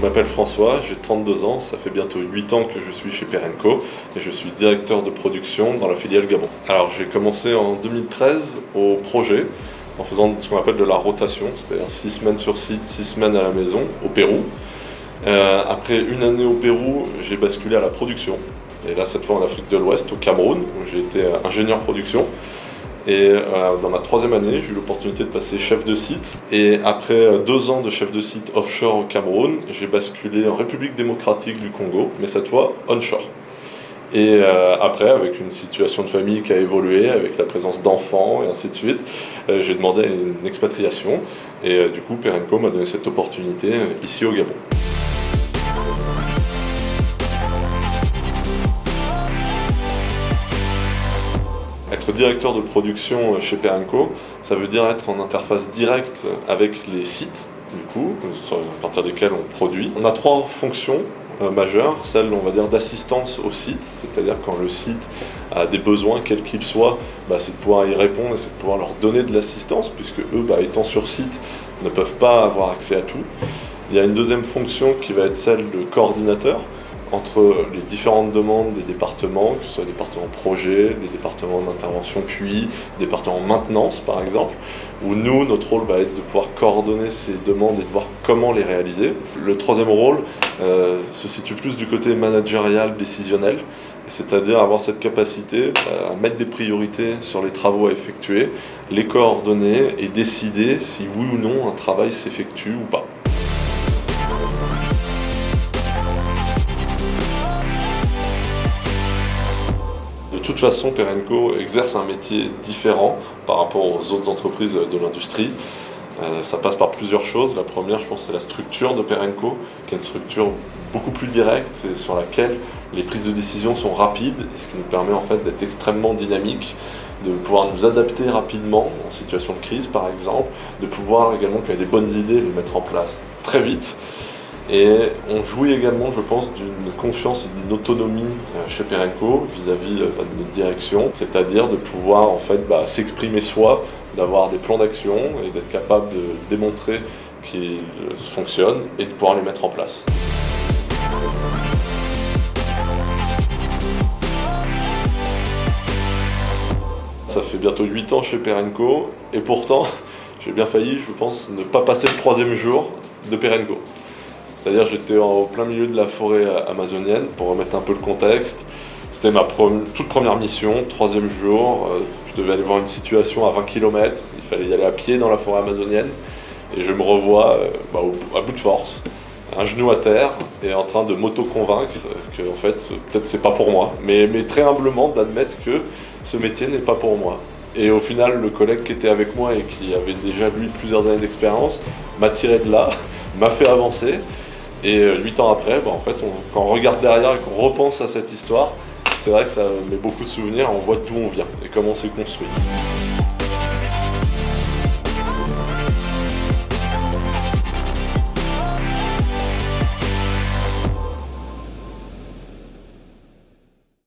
m'appelle François, j'ai 32 ans, ça fait bientôt 8 ans que je suis chez Perenco et je suis directeur de production dans la filiale Gabon. Alors j'ai commencé en 2013 au projet en faisant ce qu'on appelle de la rotation, c'est-à-dire 6 semaines sur site, 6 semaines à la maison au Pérou. Après une année au Pérou, j'ai basculé à la production. Et là, cette fois en Afrique de l'Ouest, au Cameroun, où j'ai été ingénieur production. Et dans ma 3e année, j'ai eu l'opportunité de passer chef de site. Et après 2 ans de chef de site offshore au Cameroun, j'ai basculé en République démocratique du Congo, mais cette fois onshore. Et après, avec une situation de famille qui a évolué, avec la présence d'enfants et ainsi de suite, j'ai demandé une expatriation. Et du coup, Perenco m'a donné cette opportunité ici au Gabon. Être directeur de production chez Perenco, ça veut dire être en interface directe avec les sites, du coup, à partir desquels on produit. On a 3 fonctions majeures, celle, on va dire, d'assistance au site, c'est-à-dire quand le site a des besoins, quels qu'ils soient, c'est de pouvoir y répondre et c'est de pouvoir leur donner de l'assistance, puisque eux, étant sur site, ne peuvent pas avoir accès à tout. Il y a une 2e fonction qui va être celle de coordinateur, entre les différentes demandes des départements, que ce soit les départements projet, les départements d'intervention QI, les départements maintenance par exemple, où nous, notre rôle va être de pouvoir coordonner ces demandes et de voir comment les réaliser. Le 3e rôle se situe plus du côté managérial, décisionnel, c'est-à-dire avoir cette capacité à mettre des priorités sur les travaux à effectuer, les coordonner et décider si oui ou non un travail s'effectue ou pas. De toute façon, Perenco exerce un métier différent par rapport aux autres entreprises de l'industrie. Ça passe par plusieurs choses. La première, je pense, c'est la structure de Perenco, qui est une structure beaucoup plus directe et sur laquelle les prises de décision sont rapides, et ce qui nous permet en fait d'être extrêmement dynamique, de pouvoir nous adapter rapidement en situation de crise par exemple, de pouvoir également, quand il y a des bonnes idées, les mettre en place très vite. Et on jouit également, je pense, d'une confiance et d'une autonomie chez Perenco vis-à-vis de notre direction, c'est-à-dire de pouvoir en fait s'exprimer soi, d'avoir des plans d'action et d'être capable de démontrer qu'ils fonctionnent et de pouvoir les mettre en place. Ça fait bientôt 8 ans chez Perenco et pourtant j'ai bien failli, je pense, ne pas passer le 3e jour de Perenco. C'est-à-dire j'étais au plein milieu de la forêt amazonienne, pour remettre un peu le contexte. C'était ma toute première mission, 3e jour. Je devais aller voir une situation à 20 km, il fallait y aller à pied dans la forêt amazonienne. Et je me revois à bout de force, un genou à terre, et en train de m'auto-convaincre que en fait, peut-être c'est pas pour moi. Mais très humblement d'admettre que ce métier n'est pas pour moi. Et au final, le collègue qui était avec moi et qui avait déjà lui plusieurs années d'expérience m'a tiré de là, m'a fait avancer. Et 8 ans après, quand on regarde derrière et qu'on repense à cette histoire, c'est vrai que ça met beaucoup de souvenirs, on voit d'où on vient et comment on s'est construit.